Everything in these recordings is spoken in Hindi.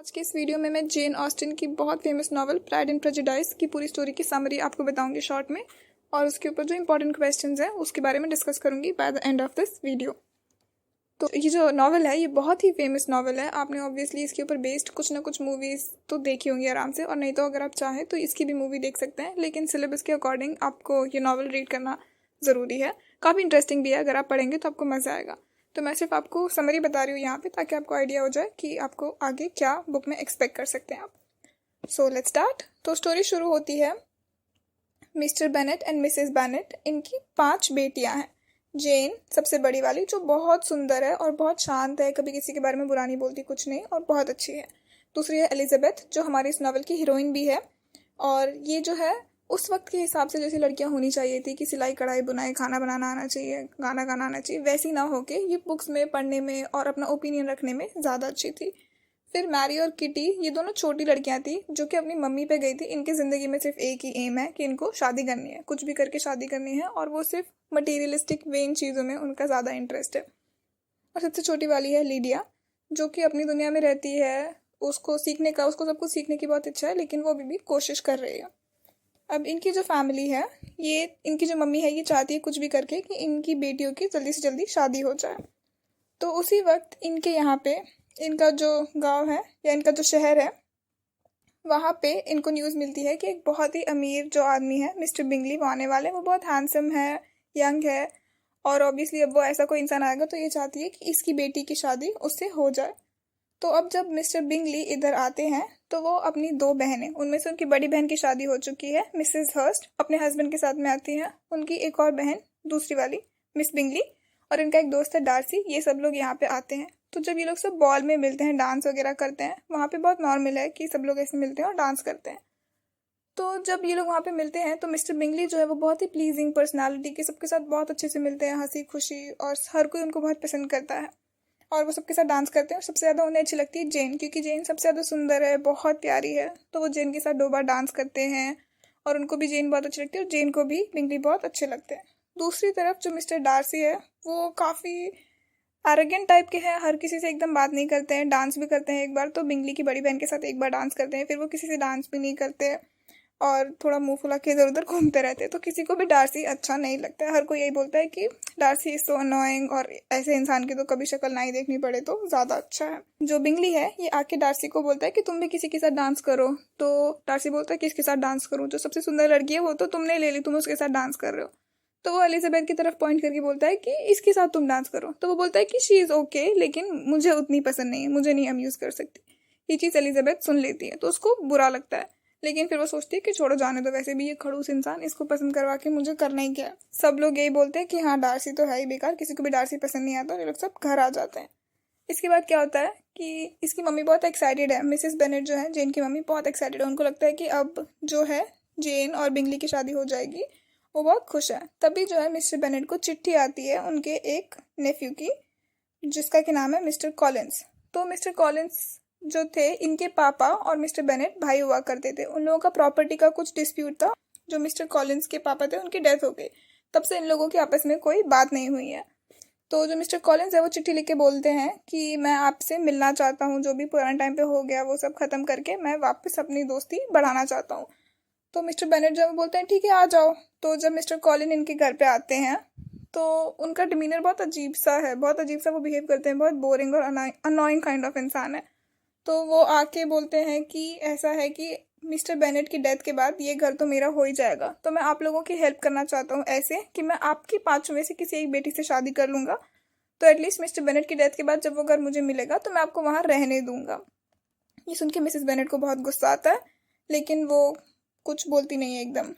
आज की इस वीडियो में मैं जेन ऑस्टिन की बहुत famous novel pride and prejudice की पूरी स्टोरी की समरी आपको बताऊंगी शॉर्ट में, और उसके ऊपर जो इंपॉर्टेंट क्वेश्चंस हैं उसके बारे में डिस्कस करूंगी by the end of this video. तो ये जो नॉवल है ये बहुत ही फेमस नॉवल है। आपने ऑब्वियसली इसके ऊपर बेस्ड कुछ ना कुछ मूवीज़ तो देखी होंगी आराम से, और नहीं तो अगर आप चाहें तो इसकी भी मूवी देख सकते हैं, लेकिन सिलेबस के अकॉर्डिंग आपको ये नॉवल रीड करना ज़रूरी है। काफ़ी इंटरेस्टिंग भी है, अगर आप पढ़ेंगे तो आपको मज़ा आएगा। तो मैं सिर्फ आपको समरी बता रही हूँ यहाँ पे, ताकि आपको आइडिया हो जाए कि आपको आगे क्या बुक में एक्सपेक्ट कर सकते हैं आप। So let's start. तो स्टोरी शुरू होती है mister Bennett and Mrs Bennett, इनकी 5 बेटियां हैं। जेन सबसे बड़ी वाली, जो बहुत सुंदर है और बहुत शांत है, कभी किसी के बारे में बुरा नहीं बोलती, कुछ नहीं, और बहुत अच्छी है। दूसरी है एलिजाबेथ, जो हमारी इस नॉवल की हीरोइन भी है, और ये जो है उस वक्त के हिसाब से जैसी लड़कियां होनी चाहिए थी कि सिलाई कढ़ाई बुनाई खाना बनाना आना चाहिए, गाना गाना आना चाहिए, वैसी ना होके ये बुक्स में पढ़ने में और अपना ओपिनियन रखने में ज़्यादा अच्छी थी। फिर मैरी और किटी, ये दोनों छोटी लड़कियां थी जो कि अपनी मम्मी पे गई थी। इनकी ज़िंदगी में सिर्फ एक ही एम है कि इनको शादी करनी है, कुछ भी करके शादी करनी है, और वो सिर्फ मटेरियलिस्टिक वेन चीज़ों में उनका ज़्यादा इंटरेस्ट है। और सबसे छोटी वाली है लीडिया, जो कि अपनी दुनिया में रहती है, उसको सब कुछ सीखने की बहुत इच्छा है, लेकिन वो अभी भी कोशिश कर रही है। अब इनकी जो फैमिली है, ये इनकी जो मम्मी है ये चाहती है कुछ भी करके कि इनकी बेटियों की जल्दी से जल्दी शादी हो जाए। तो उसी वक्त इनके यहाँ पे, इनका जो गांव है या इनका जो शहर है, वहाँ पे इनको न्यूज़ मिलती है कि एक बहुत ही अमीर जो आदमी है मिस्टर बिंगली, वो आने वाले। वो बहुत हैंडसम है, यंग है, और ऑब्वियसली अब वो ऐसा कोई इंसान आएगा तो ये चाहती है कि इसकी बेटी की शादी उससे हो जाए। तो अब जब मिस्टर बिंगली इधर आते हैं तो वो अपनी 2 बहनें, उनमें से उनकी बड़ी बहन की शादी हो चुकी है, मिसेस हर्स्ट अपने हस्बैंड के साथ में आती हैं। उनकी एक और बहन, दूसरी वाली मिस बिंगली, और इनका एक दोस्त है डार्सी, ये सब लोग यहाँ पे आते हैं। तो जब ये लोग सब बॉल में मिलते हैं, डांस वगैरह करते हैं, वहाँ पे बहुत नॉर्मल है कि सब लोग ऐसे मिलते हैं और डांस करते हैं। तो जब ये लोग वहाँ पे मिलते हैं तो मिस्टर बिंगली जो है वो बहुत ही प्लीजिंग पर्सनालिटी के, सबके साथ बहुत अच्छे से मिलते हैं, हंसी खुशी, और हर कोई उनको बहुत पसंद करता है, और वो सबके साथ डांस करते हैं। और सबसे ज़्यादा उन्हें अच्छी लगती है जेन, क्योंकि जेन सबसे ज़्यादा सुंदर है, बहुत प्यारी है। तो वो जेन के साथ 2 बार डांस करते हैं, और उनको भी जेन बहुत अच्छी लगती है, और जेन को भी बिंगली बहुत अच्छे लगते हैं। दूसरी तरफ जो मिस्टर डार्सी है वो काफ़ी एरोगेंट टाइप के हैं, हर किसी से एकदम बात नहीं करते हैं। डांस भी करते हैं एक बार तो बिंगली की बड़ी बहन के साथ एक बार डांस करते हैं, फिर वो किसी से डांस भी नहीं करते, और थोड़ा मुंह फुला के इधर उधर घूमते रहते हैं। तो किसी को भी डार्सी अच्छा नहीं लगता है, हर कोई यही बोलता है कि डार्सी इज सो अनोइंग, और ऐसे इंसान की तो कभी शक्ल ना ही देखनी पड़े तो ज़्यादा अच्छा है। जो बिंगली है ये आके डार्सी को बोलता है कि तुम भी किसी के साथ डांस करो। तो डार्सी बोलता है किसके साथ डांस करूँ, जो सबसे सुंदर लड़की है वो तो तुमने ले ली, तुम उसके साथ डांस कर रहे हो। तो वो एलिजाबेथ की तरफ पॉइंट करके बोलता है कि इसके साथ तुम डांस करो। तो वो बोलता है कि शी इज़ ओके, लेकिन मुझे उतनी पसंद नहीं है, मुझे नहीं अम्यूज़ कर सकती। ये चीज़ एलिजाबेथ सुन लेती है तो उसको बुरा लगता है, लेकिन फिर वो सोचती है कि छोड़ो जाने दो, वैसे भी ये खड़ूस इंसान, इसको पसंद करवा के मुझे करना ही क्या है। सब लोग यही बोलते हैं कि हाँ डार्सी तो है ही बेकार, किसी को भी डार्सी पसंद नहीं आता, और ये लोग सब घर आ जाते हैं। इसके बाद क्या होता है कि इसकी मम्मी बहुत एक्साइटेड है, मिसेस बेनेट जो है जेन की मम्मी बहुत एक्साइटेड है। उनको लगता है कि अब जो है जेन और बिंगली की शादी हो जाएगी, वो बहुत खुश है। तभी जो है मिस्टर बेनेट को चिट्ठी आती है उनके एक नेफ्यू की, जिसका कि नाम है मिस्टर कॉलिंस। तो मिस्टर कॉलिंस जो थे, इनके पापा और मिस्टर बेनेट भाई हुआ करते थे। उन लोगों का प्रॉपर्टी का कुछ डिस्प्यूट था। जो मिस्टर कॉलिंस के पापा थे उनकी डेथ हो गई, तब से इन लोगों की आपस में कोई बात नहीं हुई है। तो जो मिस्टर कॉलिंस है वो चिट्ठी लिख के बोलते हैं कि मैं आपसे मिलना चाहता हूँ, जो भी पुराने टाइम पे हो गया वो सब खत्म करके मैं वापस अपनी दोस्ती बढ़ाना चाहता हूँ। तो मिस्टर बेनेट जो बोलते हैं ठीक है आ जाओ। तो जब मिस्टर कॉलिन इनके घर पे आते हैं तो उनका डिमीनर बहुत अजीब सा है, बहुत अजीब सा वो बिहेव करते हैं, बहुत बोरिंग और अनोइंग काइंड ऑफ इंसान है। तो वो आके बोलते हैं कि ऐसा है कि मिस्टर बेनेट की डेथ के बाद ये घर तो मेरा हो ही जाएगा, तो मैं आप लोगों की हेल्प करना चाहता हूँ ऐसे कि मैं आपकी 5 में से किसी एक बेटी से शादी कर लूँगा, तो एटलीस्ट मिस्टर बेनेट की डेथ के बाद जब वो घर मुझे मिलेगा तो मैं आपको वहाँ रहने दूंगा। ये सुन के मिसेस बेनेट को बहुत गुस्सा आता है, लेकिन वो कुछ बोलती नहीं है एकदम।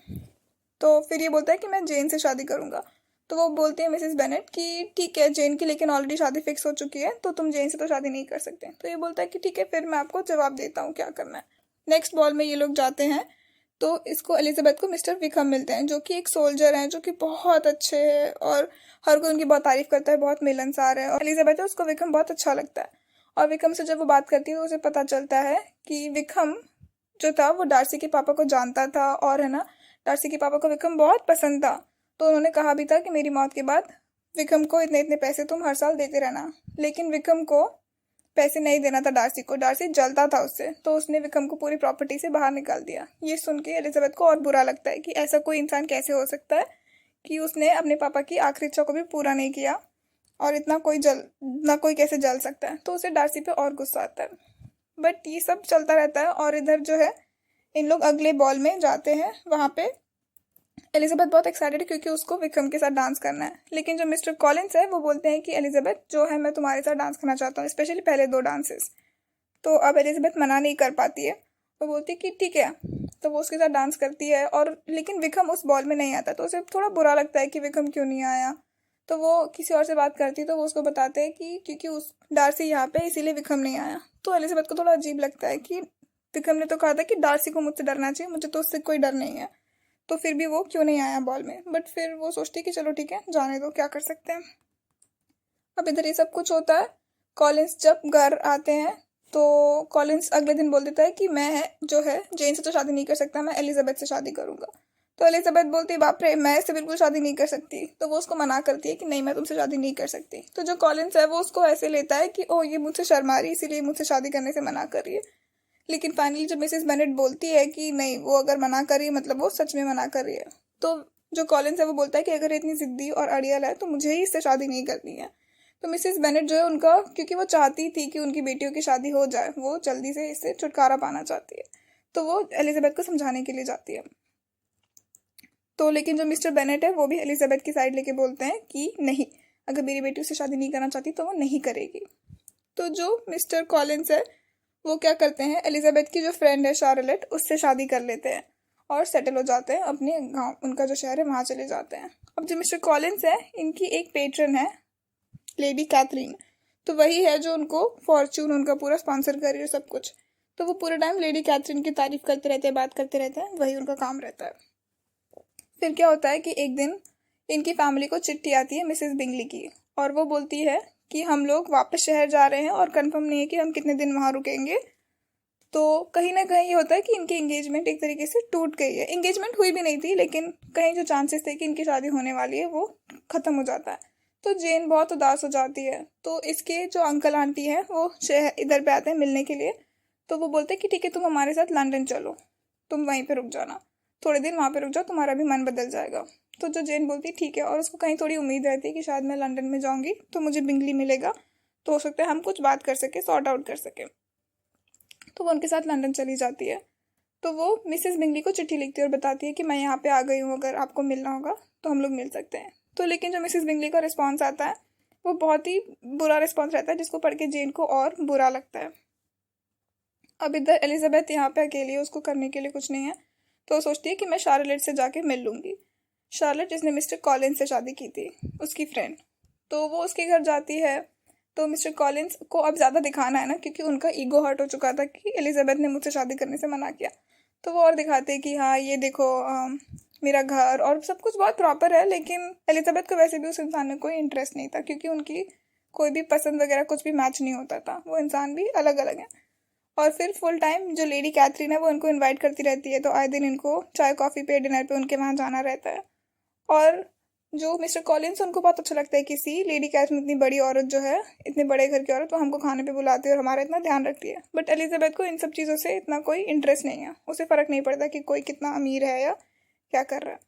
तो फिर ये बोलता है कि मैं जेन से शादी करूँगा। तो वो बोलती है मिसेस बेनेट कि ठीक है जेन की लेकिन ऑलरेडी शादी फिक्स हो चुकी है, तो तुम जेन से तो शादी नहीं कर सकते। तो ये बोलता है कि ठीक है फिर मैं आपको जवाब देता हूँ क्या करना है। नेक्स्ट बॉल में ये लोग जाते हैं तो इसको एलिजाबेथ को मिस्टर विक्रम मिलते हैं, जो कि एक सोल्जर हैं, जो कि बहुत अच्छे हैं, और हर कोई उनकी बहुत तारीफ करता है, बहुत मिलनसार है। और एलिजाबेथ है उसको विक्रम बहुत अच्छा लगता है। और विक्रम से जब वो बात करती है तो उसे पता चलता है कि विक्रम जो था वो डार्सी के पापा को जानता था, और है ना डार्सी के पापा को विक्रम बहुत पसंद था। तो उन्होंने कहा भी था कि मेरी मौत के बाद विक्रम को इतने इतने पैसे तुम हर साल देते रहना। लेकिन विक्रम को पैसे नहीं देना था डार्सी को, डार्सी जलता था उससे, तो उसने विक्रम को पूरी प्रॉपर्टी से बाहर निकाल दिया। ये सुन के एलिजाबेथ को और बुरा लगता है कि ऐसा कोई इंसान कैसे हो सकता है कि उसने अपने पापा की आखिरी इच्छा को भी पूरा नहीं किया, और इतना कोई कैसे जल सकता है। तो उसे डार्सी पे और गुस्सा आता है। बट ये सब चलता रहता है, और इधर जो है इन लोग अगले बॉल में जाते हैं। वहाँ पे एलिजाबेथ बहुत एक्साइटेड है क्योंकि उसको विक्रम के साथ डांस करना है। लेकिन जो मिस्टर कॉलिंस है वो बोलते हैं कि एलिजाबेथ जो है, मैं तुम्हारे साथ डांस करना चाहता हूँ, स्पेशली पहले 2 डांसेस। तो अब एलिजाबेथ मना नहीं कर पाती है, वो बोलती है कि ठीक है। तो वो उसके साथ डांस करती है, और लेकिन विक्रम उस बॉल में नहीं आता, तो उसे थोड़ा बुरा लगता है कि विक्रम क्यों नहीं आया। तो वो किसी और से बात करती है, तो वो उसको बताते हैं कि क्योंकि उस डार्सी यहाँ पे इसीलिए विक्रम नहीं आया। तो एलिजाबेथ को थोड़ा अजीब लगता है कि विक्रम ने तो कहा था कि डार्सी को मुझसे डरना चाहिए, मुझे तो उससे कोई डर नहीं है, तो फिर भी वो क्यों नहीं आया बॉल में। बट फिर वो सोचती है कि चलो ठीक है, जाने दो, क्या कर सकते हैं। अब इधर ये सब कुछ होता है। कॉलिंस जब घर आते हैं तो कॉलिंस अगले दिन बोल देता है कि मैं जो है जेन से तो शादी नहीं कर सकता, मैं एलिजाबेथ से शादी करूंगा। तो एलिजाबेथ बोलती है बाप रे, मैं इससे बिल्कुल शादी नहीं कर सकती। तो वो उसको मना करती है कि नहीं, मैं तुमसे शादी नहीं कर सकती। तो जो कॉलिंस है वो उसको ऐसे लेता है कि ओ, ये मुझसे शर्मा रही, इसीलिए मुझसे शादी करने से मना कर रही है। लेकिन फाइनली जब मिसेस बेनेट बोलती है कि नहीं, वो अगर मना कर रही है मतलब वो सच में मना कर रही है। तो जो कॉलिंस है वो बोलता है कि अगर इतनी जिद्दी और अड़ियल है तो मुझे ही इससे शादी नहीं करनी है। तो मिसेस बेनेट जो है उनका, क्योंकि वो चाहती थी कि उनकी बेटियों की शादी हो जाए, वो जल्दी से इससे छुटकारा पाना चाहती है, तो वो एलिजाबेथ को समझाने के लिए जाती है। तो लेकिन जो मिस्टर बेनेट है वो भी एलिजाबेथ की साइड लेके बोलते हैं कि नहीं, अगर मेरी बेटी उससे शादी नहीं करना चाहती तो वो नहीं करेगी। तो जो मिस्टर कॉलिंस है वो क्या करते हैं, एलिजाबेथ की जो फ्रेंड है शार्लेट, उससे शादी कर लेते हैं और सेटल हो जाते हैं अपने गांव, उनका जो शहर है वहाँ चले जाते हैं। अब जो मिस्टर कॉलिंस है, इनकी एक पेट्रन है लेडी कैथरीन, तो वही है जो उनको फॉर्च्यून उनका पूरा स्पॉन्सर कर रही है सब कुछ। तो वो पूरे टाइम लेडी कैथरीन की तारीफ करते रहते हैं, बात करते रहते हैं, वही उनका काम रहता है। फिर क्या होता है कि एक दिन इनकी फैमिली को चिट्ठी आती है मिसेस बिंगली की, और वो बोलती है कि हम लोग वापस शहर जा रहे हैं और कंफर्म नहीं है कि हम कितने दिन वहाँ रुकेंगे। तो कहीं ना कहीं ये होता है कि इनकी एंगेजमेंट एक तरीके से टूट गई है। एंगेजमेंट हुई भी नहीं थी, लेकिन कहीं जो चांसेस थे कि इनकी शादी होने वाली है वो ख़त्म हो जाता है। तो जेन बहुत उदास हो जाती है। तो इसके जो अंकल आंटी हैं वो शहर इधर पे आते हैं मिलने के लिए। तो वो बोलते हैं कि ठीक है, तुम हमारे साथ लंदन चलो, तुम वहीं पे रुक जाना, थोड़े दिन वहाँ पे रुक जाओ, तुम्हारा भी मन बदल जाएगा। तो जो जेन बोलती है ठीक है, और उसको कहीं थोड़ी उम्मीद रहती है कि शायद मैं लंदन में जाऊँगी तो मुझे बिंगली मिलेगा, तो हो सकता है हम कुछ बात कर सके, सॉर्ट आउट कर सके। तो वो उनके साथ लंदन चली जाती है। तो वो मिसेस बिंगली को चिट्ठी लिखती है और बताती है कि मैं यहाँ पे आ गई हूँ, अगर आपको मिलना होगा तो हम लोग मिल सकते हैं। तो लेकिन जो मिसेस बिंगली का रिस्पॉन्स आता है वो बहुत ही बुरा रिस्पॉन्स रहता है, जिसको पढ़ के जेन को और बुरा लगता है। अब इधर एलिजाबेथ यहाँ पे अकेली है, उसको करने के लिए कुछ नहीं है, तो वो सोचती है कि मैं शार्लेट से जाके मिल लूँगी। शार्लेट जिसने मिस्टर कॉलिंस से शादी की थी, उसकी फ्रेंड। तो वो उसके घर जाती है। तो मिस्टर कॉलिंस को अब ज़्यादा दिखाना है ना, क्योंकि उनका ईगो हर्ट हो चुका था कि एलिजाबेथ ने मुझसे शादी करने से मना किया। तो वो और दिखाते हैं कि हाँ ये देखो, मेरा घर और सब कुछ बहुत प्रॉपर है। लेकिन एलिजाबेथ को वैसे भी उस इंसान में कोई इंटरेस्ट नहीं था, क्योंकि उनकी कोई भी पसंद वगैरह कुछ भी मैच नहीं होता था, वो इंसान भी अलग अलग है। और फिर फुल टाइम जो लेडी कैथरीन है वो इनको इनवाइट करती रहती है, तो आए दिन इनको चाय कॉफ़ी पे डिनर पे उनके वहाँ जाना रहता है। और जो मिस्टर कॉलिंस, उनको बहुत अच्छा लगता है किसी लेडी कैथरीन इतनी बड़ी औरत जो है, इतने बड़े घर की औरत, वो हमको खाने पे बुलाती है और हमारा इतना ध्यान रखती है। बट एलिजाबेथ को इन सब चीज़ों से इतना कोई इंटरेस्ट नहीं है, उसे फ़र्क नहीं पड़ता कि कोई कितना अमीर है या क्या कर रहा है।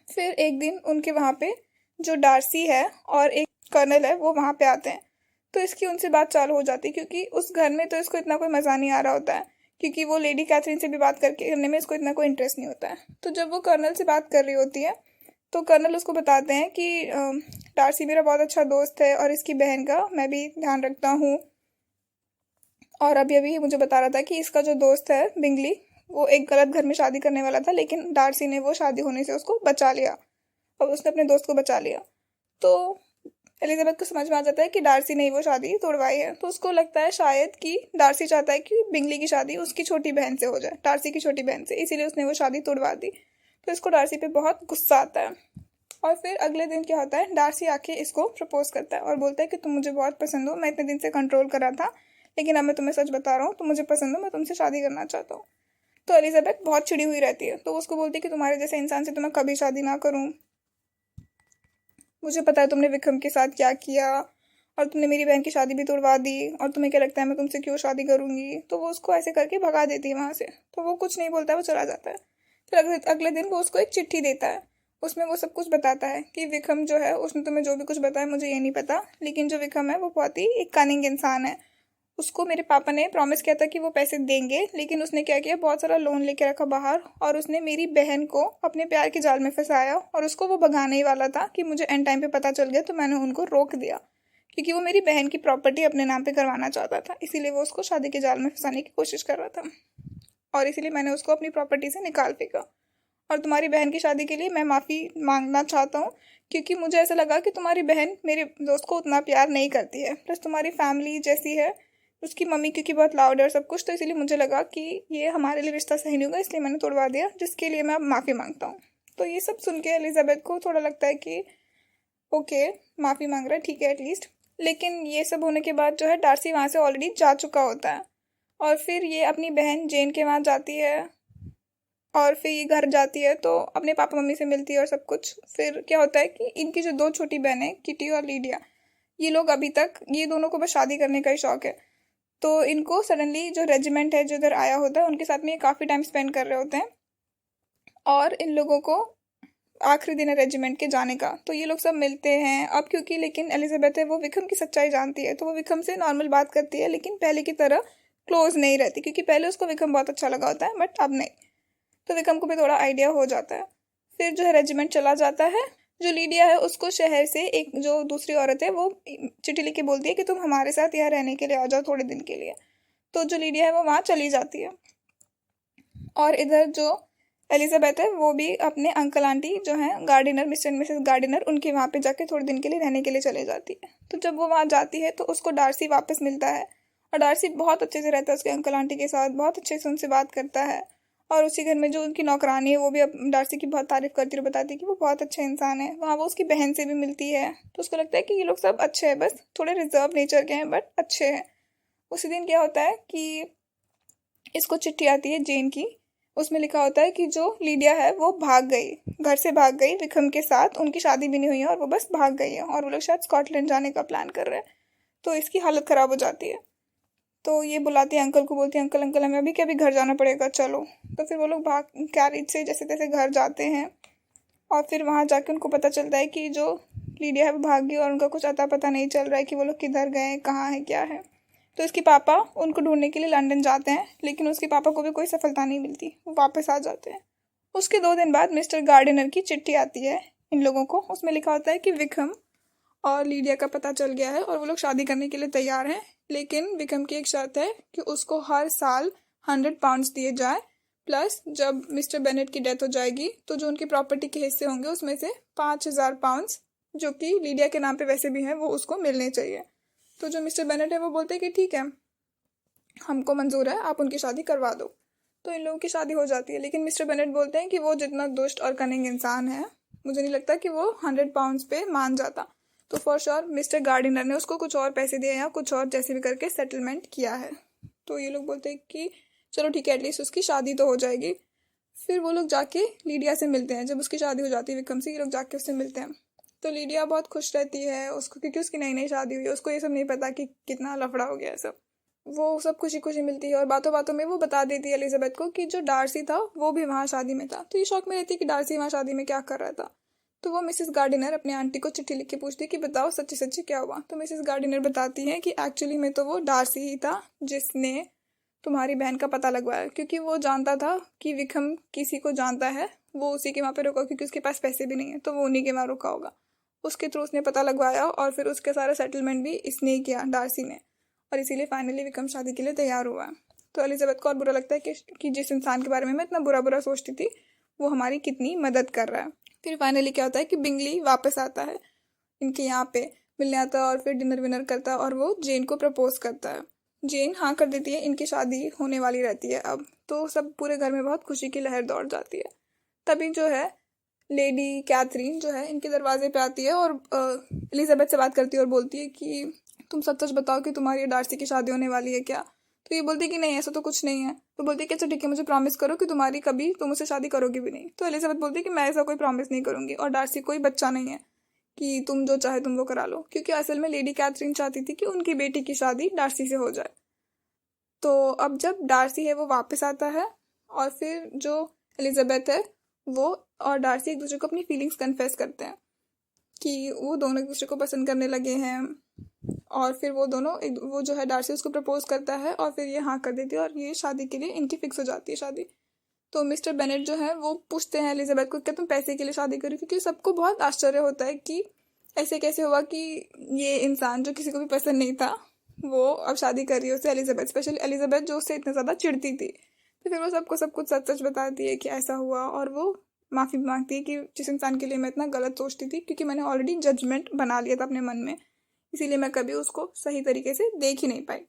फिर एक दिन उनके वहाँ पे जो डार्सी है और एक कर्नल है वो वहाँ पे आते हैं। तो इसकी उनसे बात चालू हो जाती है, क्योंकि उस घर में तो इसको इतना कोई मज़ा नहीं आ रहा होता है, क्योंकि वो लेडी कैथरीन से भी बात करने में इसको इतना कोई इंटरेस्ट नहीं होता है। तो जब वो कर्नल से बात कर रही होती है तो कर्नल उसको बताते हैं कि डार्सी मेरा बहुत अच्छा दोस्त है और इसकी बहन का मैं भी ध्यान रखता हूँ। और अभी अभी मुझे बता रहा था कि इसका जो दोस्त है बिंगली, वो एक गलत घर में शादी करने वाला था, लेकिन डार्सी ने वो शादी होने से उसको बचा लिया और उसने अपने दोस्त को बचा लिया। तो एलिजाबेथ को समझ में आ जाता है कि डार्सी ने वो शादी तोड़वाई है। तो उसको लगता है शायद कि डार्सी चाहता है कि बिंगली की शादी उसकी छोटी बहन से हो जाए, डार्सी की छोटी बहन से, इसीलिए उसने वो शादी तोड़वा दी। तो इसको डार्सी पे बहुत गुस्सा आता है। और फिर अगले दिन क्या होता है, डार्सी आके इसको प्रपोज करता है और बोलता है कि तुम मुझे बहुत पसंद हो, मैं इतने दिन से कंट्रोल कर रहा था, लेकिन अब मैं तुम्हें सच बता रहा हूँ, तुम मुझे पसंद हो, मैं तुमसे शादी करना चाहता हूँ। तो एलिजाबेथ बहुत चिड़ी हुई रहती है, तो उसको बोलती है कि तुम्हारे जैसे इंसान से तो मैं कभी शादी ना करूँ, मुझे पता है तुमने विक्रम के साथ क्या किया और तुमने मेरी बहन की शादी भी तोड़वा दी, और तुम्हें क्या लगता है मैं तुमसे क्यों शादी करूँगी। तो वो उसको ऐसे करके भगा देती है वहाँ से। तो वो कुछ नहीं बोलता, वो चला जाता है। फिर अगले दिन वो उसको एक चिट्ठी देता है। उसमें वो सब कुछ बताता है कि विक्रम जो है उसने तुम्हें जो भी कुछ बताया मुझे ये नहीं पता, लेकिन जो विक्रम है वो बहुत ही एक कनिंग इंसान है। उसको मेरे पापा ने प्रॉमिस किया था कि वो पैसे देंगे, लेकिन उसने क्या किया, बहुत सारा लोन लेके रखा बाहर, और उसने मेरी बहन को अपने प्यार के जाल में फंसाया। और उसको वो भगाने ही वाला था कि मुझे एंड टाइम पे पता चल गया, तो मैंने उनको रोक दिया, क्योंकि वो मेरी बहन की प्रॉपर्टी अपने नाम पे करवाना चाहता था। इसीलिए वो उसको शादी के जाल में फंसाने की कोशिश कर रहा था, और इसीलिए मैंने उसको अपनी प्रॉपर्टी से निकाल फेंका। और तुम्हारी बहन की शादी के लिए मैं माफ़ी मांगना चाहता हूँ, क्योंकि मुझे ऐसा लगा कि तुम्हारी बहन मेरे दोस्त को उतना प्यार नहीं करती है, प्लस तुम्हारी फैमिली जैसी है, उसकी मम्मी क्योंकि बहुत लाउड है और सब कुछ, तो इसीलिए मुझे लगा कि ये हमारे लिए रिश्ता सही नहीं होगा, इसलिए मैंने तोड़वा दिया, जिसके लिए मैं अब माफ़ी मांगता हूँ। तो ये सब सुन के एलिजाबेथ को थोड़ा लगता है कि ओके, माफ़ी मांग रहा है, ठीक है एटलीस्ट। लेकिन ये सब होने के बाद जो है डार्सी वहाँ से ऑलरेडी जा चुका होता है, और फिर ये अपनी बहन जेन के वहाँ जाती है, और फिर ये घर जाती है तो अपने पापा मम्मी से मिलती है और सब कुछ। फिर क्या होता है कि इनकी जो दो छोटी बहनें किटी और लीडिया, ये लोग अभी तक, ये दोनों को बस शादी करने का ही शौक है। तो इनको सडनली जो रेजिमेंट है जो इधर आया होता है, उनके साथ में ये काफ़ी टाइम स्पेंड कर रहे होते हैं, और इन लोगों को आखिरी दिन है रेजिमेंट के जाने का, तो ये लोग सब मिलते हैं अब। क्योंकि लेकिन एलिजाबेथ है वो विक्रम की सच्चाई जानती है, तो वो विक्रम से नॉर्मल बात करती है, लेकिन पहले की तरह क्लोज नहीं रहती, क्योंकि पहले उसको विक्रम बहुत अच्छा लगा होता है, बट अब नहीं। तो विक्रम को भी थोड़ा आइडिया हो जाता है। फिर जो है रेजिमेंट चला जाता है। जो लीडिया है उसको शहर से एक जो दूसरी औरत है वो चिट्ठी लिख के बोलती है कि तुम हमारे साथ यहाँ रहने के लिए आ जाओ थोड़े दिन के लिए। तो जो लीडिया है वो वहाँ चली जाती है, और इधर जो एलिजाबेथ है वो भी अपने अंकल आंटी जो हैं Gardiner, mister and Mrs Gardiner, उनके वहाँ पे जाके थोड़े दिन के लिए रहने के लिए चले जाती है। तो जब वो वहाँ जाती है तो उसको डार्सी वापस मिलता है, और डार्सी बहुत अच्छे से रहता है उसके अंकल आंटी के साथ, बहुत अच्छे से उनसे बात करता है। और उसी घर में जो उनकी नौकरानी है वो भी डार्सी की बहुत तारीफ करती है, बताती है कि वो बहुत अच्छा इंसान है। वहाँ वो उसकी बहन से भी मिलती है, तो उसको लगता है कि ये लोग सब अच्छे हैं, बस थोड़े रिजर्व नेचर के हैं बट अच्छे हैं। उसी दिन क्या होता है कि इसको चिट्ठी आती है जेन की। उसमें लिखा होता है कि जो लीडिया है वो भाग गई, घर से भाग गई विक्रम के साथ, उनकी शादी भी नहीं हुई है और वो बस भाग गई है, और वो लोग शायद स्कॉटलैंड जाने का प्लान कर रहे हैं। तो इसकी हालत ख़राब हो जाती है। तो ये बुलाती है अंकल को, बोलती है अंकल अंकल हमें अभी क्या, अभी घर जाना पड़ेगा चलो। तो फिर वो लोग भाग कैरेज से जैसे तैसे घर जाते हैं, और फिर वहाँ जाके उनको पता चलता है कि जो लीडिया है वो भाग गई, और उनका कुछ अता पता नहीं चल रहा है कि वो लोग किधर गए, कहाँ है, क्या है। तो इसके पापा उनको ढूंढने के लिए लंदन जाते हैं, लेकिन उसके पापा को भी कोई सफलता नहीं मिलती, वो वापस आ जाते हैं। उसके 2 दिन बाद मिस्टर गार्डिनर की चिट्ठी आती है इन लोगों को। उसमें लिखा होता है कि विक्रम और लीडिया का पता चल गया है और वो लोग शादी करने के लिए तैयार हैं, लेकिन विक्रम की एक शर्त है कि उसको हर साल 100 पाउंड्स दिए जाए, प्लस जब मिस्टर बेनेट की डेथ हो जाएगी तो जो उनकी प्रॉपर्टी के हिस्से होंगे उसमें से 5,000 पाउंड्स, जो कि लीडिया के नाम पे वैसे भी हैं, वो उसको मिलने चाहिए। तो जो मिस्टर बेनेट है वो बोलते हैं कि ठीक है, हमको मंजूर है, आप उनकी शादी करवा दो। तो इन लोगों की शादी हो जाती है, लेकिन मिस्टर बेनेट बोलते हैं कि वो जितना दुष्ट और कनिंग इंसान है, मुझे नहीं लगता कि वो 100 पाउंड्स पे मान जाता। तो फॉर श्योर मिस्टर गार्डिनर ने उसको कुछ और पैसे दिए या कुछ और जैसे भी करके सेटलमेंट किया है। तो ये लोग बोलते हैं कि चलो ठीक है, एटलीस्ट उसकी शादी तो हो जाएगी। फिर वो लोग जाके लीडिया से मिलते हैं। जब उसकी शादी हो जाती है विक्रम से, ये लोग जाके उससे मिलते हैं। तो लीडिया बहुत खुश रहती है उसको, क्योंकि उसकी नई नई शादी हुई है, उसको ये सब नहीं पता कि कितना लफड़ा हो गया है सब। वो सब खुशी खुशी मिलती है, और बातों बातों में वो बता देती है एलिजाबेथ को कि जो डार्सी था वो भी वहाँ शादी में था। तो ये शौक में रहती है कि डार्सी वहाँ शादी में क्या कर रहा था। तो वो मिसेस गार्डिनर अपने आंटी को चिट्ठी लिख के पूछती है कि बताओ सच्ची सच्ची क्या हुआ। तो मिसेस गार्डिनर बताती है कि एक्चुअली में तो वो डार्सी ही था जिसने तुम्हारी बहन का पता लगवाया, क्योंकि वो जानता था कि विक्रम किसी को जानता है, वो उसी के वहाँ पे रुका, क्योंकि उसके पास पैसे भी नहीं है, तो वो उन्हीं के वहाँ रुका होगा। उसके थ्रू उसने पता लगवाया, और फिर उसके सारा सेटलमेंट भी इसने ही किया, डार्सी ने, और इसीलिए फाइनली विक्रम शादी के लिए तैयार हुआ है। तो एलिजाबेथ को और बुरा लगता है कि जिस इंसान के बारे में मैं इतना बुरा बुरा सोचती थी वो हमारी कितनी मदद कर रहा है। फिर फाइनली क्या होता है कि बिंगली वापस आता है इनके यहाँ पे मिलने आता है, और फिर डिनर विनर करता है, और वो जेन को प्रपोज करता है। जेन हाँ कर देती है, इनकी शादी होने वाली रहती है अब। तो सब पूरे घर में बहुत खुशी की लहर दौड़ जाती है। तभी जो है लेडी कैथरीन जो है इनके दरवाजे पे आती है, और एलिजाबेथ से बात करती है और बोलती है कि तुम सच सच बताओ कि तुम्हारी डार्सी की शादी होने वाली है क्या। तो ये बोलती है कि नहीं ऐसा तो कुछ नहीं है। तो बोलती है कि अच्छा ठीक है, मुझे प्रॉमिस करो कि तुम्हारी कभी तुम मुझसे शादी करोगी भी नहीं। तो एलिजाबेथ बोलती है कि मैं ऐसा कोई प्रॉमिस नहीं करूंगी, और डार्सी कोई बच्चा नहीं है, कि तुम जो चाहे तुम वो करा लो, क्योंकि असल में लेडी कैथरीन चाहती थी कि उनकी बेटी की शादी डार्सी से हो जाए। तो अब जब डार्सी है वो वापस आता है और फिर जो एलिजाबेथ है वो और डार्सी एक दूसरे को अपनी फीलिंग्स कन्फेस करते हैं कि वो दोनों एक दूसरे को पसंद करने लगे हैं। और फिर वो दोनों वो जो है डार्सी उसको प्रपोज करता है और फिर ये हाँ कर देती है और ये शादी के लिए इनकी फिक्स हो जाती है शादी। तो मिस्टर बेनेट जो है वो पूछते हैं एलिजाबेथ को, क्या तुम पैसे के लिए शादी करी? क्योंकि सबको बहुत आश्चर्य होता है कि ऐसे कैसे हुआ कि ये इंसान जो किसी को भी पसंद नहीं था वो अब शादी कर रही है उससे, एलिजाबेथ, स्पेशली एलिजाबेथ जो उससे इतना ज़्यादा चिढ़ती थी। तो फिर वो सबको सब कुछ सच सच बताती है कि ऐसा हुआ, और वो माफ़ी मांगती है कि जिस इंसान के लिए मैं इतना गलत सोचती थी, क्योंकि मैंने ऑलरेडी जजमेंट बना लिया था अपने मन में, इसीलिए मैं कभी उसको सही तरीके से देख ही नहीं पाई।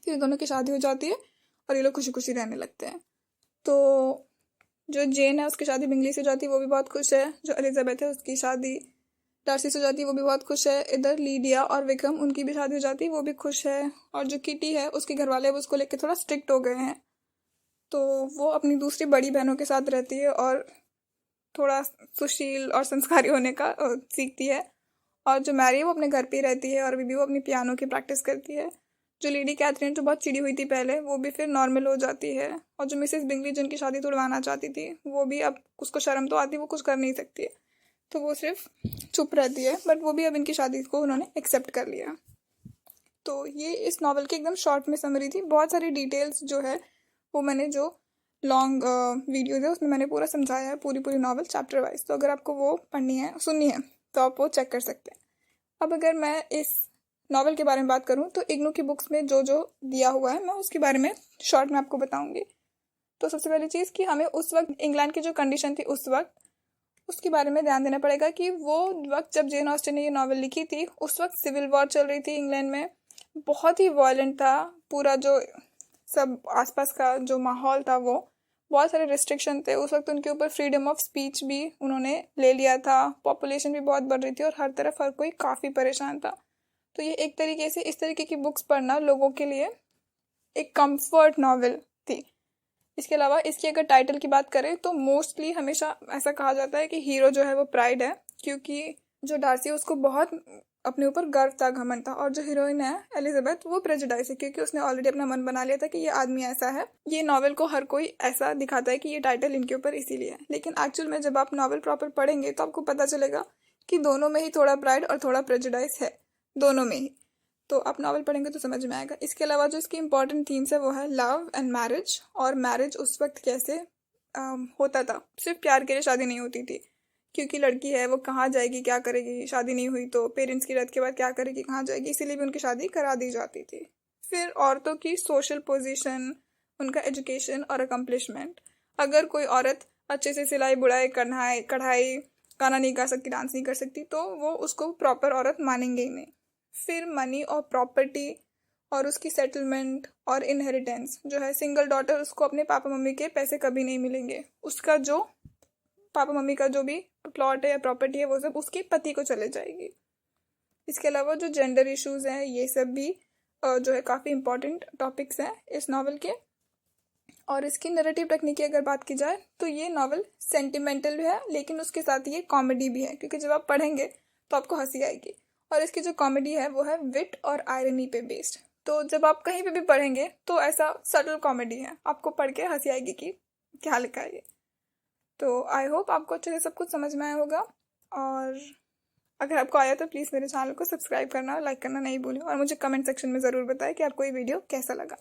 फिर दोनों की शादी हो जाती है और ये लोग खुशी खुशी रहने लगते हैं। तो जो जेन है उसकी शादी बिंगली से हो जाती है, वो भी बहुत खुश है। जो एलिजाबेथ है उसकी शादी डार्सी से हो जाती है, वो भी बहुत खुश है। इधर लीडिया और विक्रम उनकी भी शादी हो जाती है, वो भी खुश है। और जो किटी है उसके घर वाले उसको लेकर थोड़ा स्ट्रिक्ट हो गए हैं, तो वो अपनी दूसरी बड़ी बहनों के साथ रहती है और थोड़ा सुशील और संस्कारी होने का सीखती है। और जो मैरी है वो अपने घर पे ही रहती है और अभी भी वो अपनी पियानो की प्रैक्टिस करती है। जो लेडी कैथरीन जो बहुत चिड़ी हुई थी पहले, वो भी फिर नॉर्मल हो जाती है। और जो मिसेस बिंगली जिनकी शादी तुड़वाना चाहती थी, वो भी अब उसको शर्म तो आती, वो कुछ कर नहीं सकती, तो वो सिर्फ चुप रहती है। बट वो भी अब इनकी शादी को उन्होंने एक्सेप्ट कर लिया। तो ये इस नॉवल की एकदम शॉर्ट में समरी थी। बहुत सारी डिटेल्स जो है वो मैंने जो लॉन्ग वीडियोज है उसमें मैंने पूरा समझाया है, पूरी नॉवल चैप्टर वाइज। तो अगर आपको वो पढ़नी है सुननी है तो आप वो चेक कर सकते हैं। अब अगर मैं इस नॉवल के बारे में बात करूं तो इग्नू की बुक्स में जो जो दिया हुआ है मैं उसके बारे में शॉर्ट में आपको बताऊंगी। तो सबसे पहली चीज़ कि हमें उस वक्त इंग्लैंड की जो कंडीशन थी उस वक्त उसके बारे में ध्यान देना पड़ेगा कि वो वक्त जब जेन ऑस्टन ने ये नॉवल लिखी थी उस वक्त सिविल वॉर चल रही थी इंग्लैंड में, बहुत ही वायलेंट था पूरा जो सब आसपास का जो माहौल था, वो बहुत सारे रिस्ट्रिक्शन थे उस वक्त उनके ऊपर। फ्रीडम ऑफ स्पीच भी उन्होंने ले लिया था, पॉपुलेशन भी बहुत बढ़ रही थी और हर तरफ हर कोई काफ़ी परेशान था। तो ये एक तरीके से इस तरीके की बुक्स पढ़ना लोगों के लिए एक कंफर्ट नॉवल थी। इसके अलावा इसकी अगर टाइटल की बात करें तो मोस्टली हमेशा ऐसा कहा जाता है कि हीरो जो है वो प्राइड है, क्योंकि जो डार्सी है उसको बहुत अपने ऊपर गर्व था, घमंड था। और जो हीरोइन है एलिजाबेथ वो प्रेजुडाइज है, क्योंकि उसने ऑलरेडी अपना मन बना लिया था कि ये आदमी ऐसा है। ये नॉवल को हर कोई ऐसा दिखाता है कि ये टाइटल इनके ऊपर इसीलिए है, लेकिन एक्चुअल में जब आप नॉवल प्रॉपर पढ़ेंगे तो आपको पता चलेगा कि दोनों में ही थोड़ा प्राइड और थोड़ा प्रेजुडाइज है, दोनों में ही। तो आप नॉवल पढ़ेंगे तो समझ में आएगा। इसके अलावा जो इसकी इंपॉर्टेंट थीम्स है वो है लव एंड मैरिज, और मैरिज उस वक्त कैसे होता था। सिर्फ प्यार के लिए शादी नहीं होती थी, क्योंकि लड़की है वो कहाँ जाएगी, क्या करेगी, शादी नहीं हुई तो पेरेंट्स की डेथ के बाद क्या करेगी, कहाँ जाएगी, इसीलिए भी उनकी शादी करा दी जाती थी। फिर औरतों की सोशल पोजीशन, उनका एजुकेशन और अकम्पलिशमेंट। अगर कोई औरत अच्छे से सिलाई बुनाई कढ़ाई गाना नहीं गा सकती, डांस नहीं कर सकती, तो वो उसको प्रॉपर औरत मानेंगे ही नहीं। फिर मनी और प्रॉपर्टी और उसकी सेटलमेंट और इनहेरिटेंस जो है, सिंगल डॉटर उसको अपने पापा मम्मी के पैसे कभी नहीं मिलेंगे, उसका जो पापा मम्मी का जो भी प्लॉट है या प्रॉपर्टी है वो सब उसके पति को चले जाएगी। इसके अलावा जो जेंडर इश्यूज हैं ये सब भी जो है काफ़ी इंपॉर्टेंट टॉपिक्स हैं इस नावल के। और इसकी नैरेटिव टेक्निक की अगर बात की जाए तो ये नावल सेंटिमेंटल भी है, लेकिन उसके साथ ये कॉमेडी भी है, क्योंकि जब आप पढ़ेंगे तो आपको हंसी आएगी। और इसकी जो कॉमेडी है वो है विट और आयरनी पे बेस्ड। तो जब आप कहीं पे भी पढ़ेंगे तो ऐसा सटल कॉमेडी है, आपको पढ़ के हंसी आएगी कि क्या लिखा है ये। तो आई होप आपको अच्छे से सब कुछ समझ में आया होगा, और अगर आपको आया तो प्लीज़ मेरे चैनल को सब्सक्राइब करना और लाइक करना नहीं भूलें, और मुझे कमेंट सेक्शन में ज़रूर बताएं कि आपको ये वीडियो कैसा लगा।